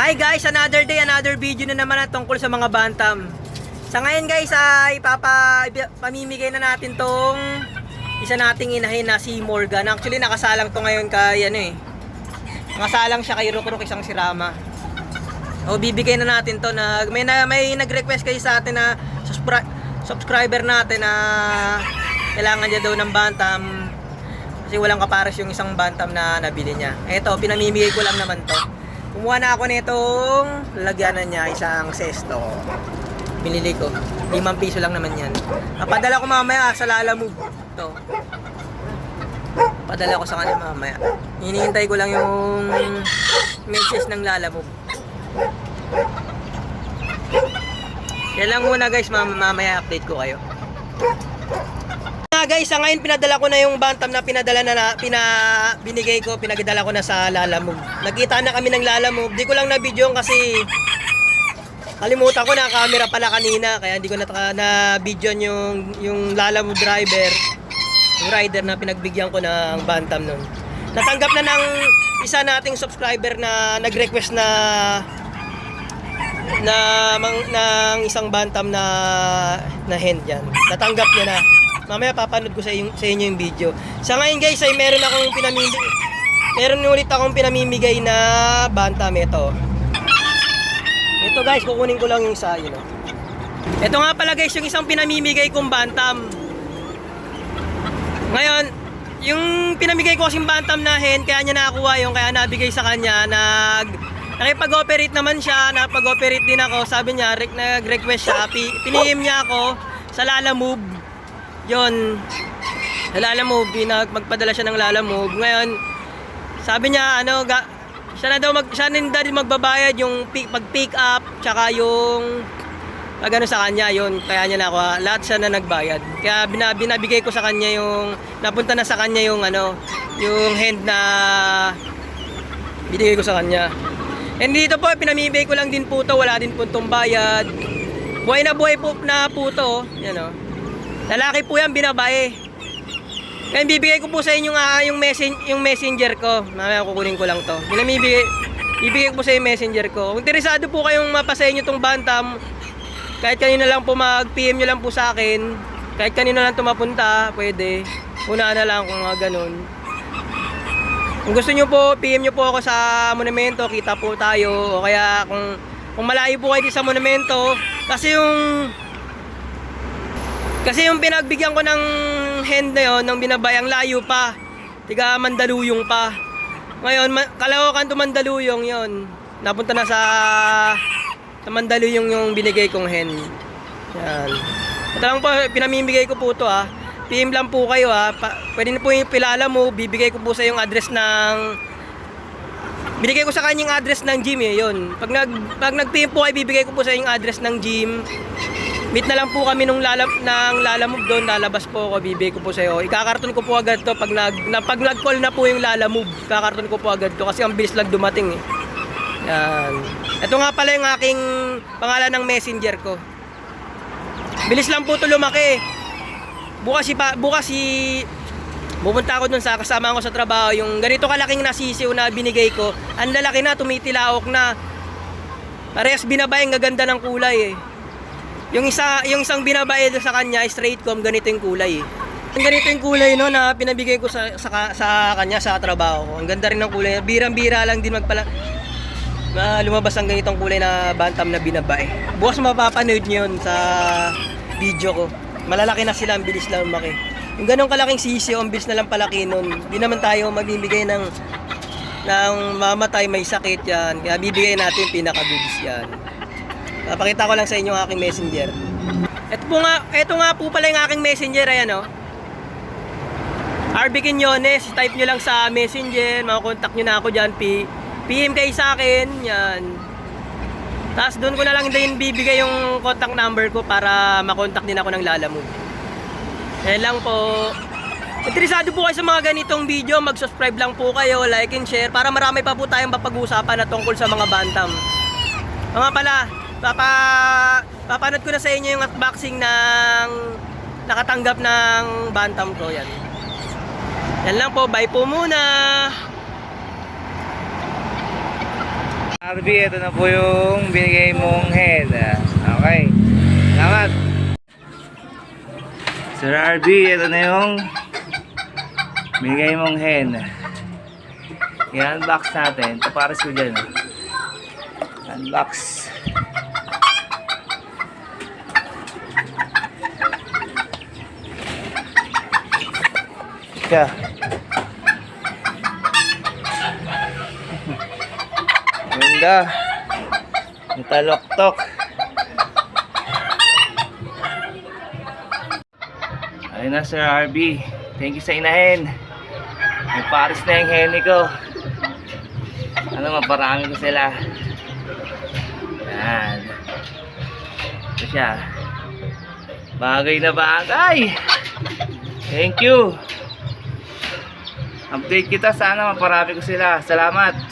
Hi guys, another day, another video na naman na tungkol sa mga bantam. Sa ngayon guys ay pamimigay na natin tong isa nating inahin na si Morgan. Actually nakasalang to ngayon kay nakasalang siya kay Rukruk, isang si Rama. O bibigay na natin to na may nag-request kayo sa atin na subscriber natin na kailangan niya daw ng bantam kasi walang kapares yung isang bantam na nabili niya. Eto, pinamimigay ko lang naman to. Kumuha na ako nitong lagyanan niya, isang sesto. Binili ko. 5 piso lang naman yan. Padala ko mamaya sa Lalamove. Ito. Padala ko sa kanya mamaya. Hinihintay ko lang yung message ng Lalamove. Yan lang muna guys, mamaya update ko kayo. Guys, ngayon pinadala ko na yung bantam na binigay ko, pinagdala ko na sa Lalamove. Nakita na kami ng Lalamove. Di ko lang na video kasi kalimutan ko na camera pala kanina, kaya hindi ko na video yung Lalamove driver, yung rider na pinagbigyan ko ng bantam nun. Natanggap na ng isa nating subscriber na nag-request ng isang bantam na hen dyan. Natanggap niya na. Mamaya papanood ko sa inyo yung video. Sa ngayon guys ay meron ulit akong pinamimigay na bantam. Ito guys, kukunin ko lang yung isa, Ito nga pala guys, yung isang pinamimigay kong bantam. Ngayon, yung pinamigay ko kasing bantam na hen, kaya niya nakakuha yung, kaya nabigay sa kanya. Nakipag-operate naman siya, napag-operate din ako. Sabi niya, nag-request siya, pinihim niya ako sa Lalamove. Yon, sa Lalamove, magpadala siya ng Lalamove. Ngayon, sabi niya, siya na daw magbabayad yung pag-pick up, tsaka yung sa kanya, yon, kaya niya nakuha. Lahat siya na nagbayad. Kaya binabigay ko sa kanya napunta na sa kanya yung hand na binigay ko sa kanya. And dito po, pinamibigay ko lang din po to, wala din po itong bayad. Buhay na buhay po na po to, lalaki po yan, binabae. Kaya bibigay ko po sa inyo yung messenger ko. Mamaya kukunin ko lang to. Bibigay ko po sa yung messenger ko. Kung interesado po kayong mapasa inyo tong bantam, kahit kanino lang po mag-PM nyo lang po sa akin. Kahit kanino lang to mapunta, pwede. Unaan na lang kung ganun. Kung gusto nyo po, PM nyo po ako sa monumento, kita po tayo. O kaya kung malayo po kayo sa monumento, kasi yung pinagbigyan ko ng hand na yun, ng binabayang layo pa. Tiga Mandaluyong pa. Ngayon, Caloocan to Mandaluyong yun. Napunta na sa Mandaluyong yung binigay kong hand. Yan. Ito lang po, pinamimigay ko po ito PM lang po kayo Pwede na po yung pilala mo, bibigay ko po sa yung address binigay ko sa kanyang address ng gym yun. Pag nag-PM po kayo, bibigay ko po sa yung address ng gym. Meet na lang po kami ng Lalamove doon, lalabas po ako, bibigay ko po sa iyo. Ikakarton ko po agad to pag nag-call na po yung Lalamove. Ikakarton ko po agad to kasi ang bilis lang dumating Yan. Ito nga pala yung aking pangalan ng messenger ko. Bilis lang po to lumaki. Bukas pupunta ako dun sa kasama ko sa trabaho, yung ganito kalaking nasisiw na binigay ko, ang lalaki na, tumitilaok na. Parehas binabae, ang gaganda ng kulay Yung isang binabae sa kanya, straight com, ganito yung kulay Ganito yung kulay na pinabigay ko sa kanya sa trabaho ko. Ang ganda rin ng kulay. Birang-bira lang din lumabas ang ganitong kulay na bantam na binabae. Bukas mapapanood nyo yun sa video ko. Malalaki na sila, ang bilis lang lumaki. Yung ganong kalaking sisiyo, ang bilis na lang palaki nun. Hindi naman tayo magbibigay ng mamatay, may sakit yan. Kaya bibigay natin pinaka-goods yan. Papakita ko lang sa inyo ang aking messenger. Ito nga po pala yung aking messenger. Ayan RB Quiñones. Type nyo lang sa messenger. Makakontakt nyo na ako dyan. PM kayo sa akin. Yan. Tapos doon ko na lang din bibigay yung contact number ko para makontak din ako ng Lalamove. Yan lang po. Interesado po kayo sa mga ganitong video, mag-subscribe lang po kayo, like and share para marami pa po tayong mapag-uusapan na tungkol sa mga bantam. Mga pala, papanood ko na sa inyo yung unboxing ng nakatanggap ng bantam ko. Yan lang po, bye po muna. RB, ito na po yung binigay mong hen. Okay. Salamat. Sir RB, ito na yung binigay mong hen. I-unbox natin. Ito pares ko dyan. Unbox. Siya. Ganda. Nataloktok. Ayun na Sir RB. Thank you sa inahin. May pares na yung heni ko. Ano, maparami ko sila. Yan. Ito siya. Bagay na bagay. Thank you. Update kita, sana maparami ko sila. Salamat.